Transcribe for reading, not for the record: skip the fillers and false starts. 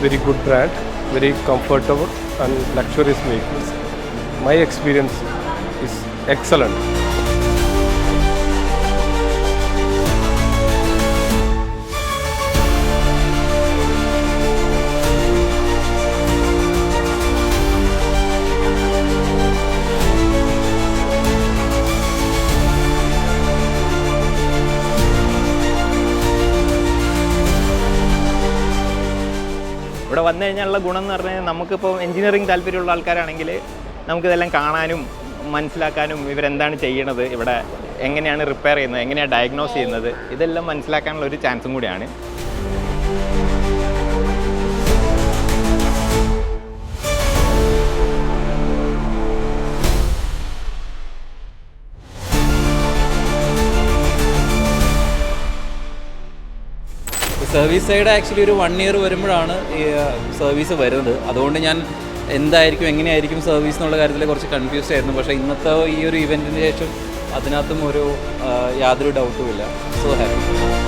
very good brand, very comfortable and luxurious vehicles. My experience is excellent. ഇവിടെ വന്നു കഴിഞ്ഞാലുള്ള ഗുണം എന്ന് പറഞ്ഞാൽ നമുക്കിപ്പോൾ എഞ്ചിനീയറിംഗ് താല്പര്യമുള്ള ആൾക്കാരാണെങ്കിൽ നമുക്കിതെല്ലാം കാണാനും മനസ്സിലാക്കാനും ഇവരെന്താണ് ചെയ്യണത്, ഇവിടെ എങ്ങനെയാണ് റിപ്പയർ ചെയ്യുന്നത്, എങ്ങനെയാണ് ഡയഗ്നോസ് ചെയ്യുന്നത്, ഇതെല്ലാം മനസ്സിലാക്കാനുള്ള ഒരു ചാൻസും കൂടിയാണ്. സർവീസ് സൈഡ് ആക്ച്വലി ഒരു 1 ഇയർ വരുമ്പോഴാണ് ഈ സർവീസ് വരുന്നത്. അതുകൊണ്ട് ഞാൻ എന്തായിരിക്കും എങ്ങനെയായിരിക്കും സർവീസ് എന്നുള്ള കാര്യത്തിൽ കുറച്ച് കൺഫ്യൂസ്ഡ് ആയിരുന്നു. പക്ഷേ ഇന്നത്തെ ഈ ഒരു ഇവൻറ്റിന് ശേഷം അതിനകത്തും യാതൊരു ഡൗട്ടും ഇല്ല. So happy.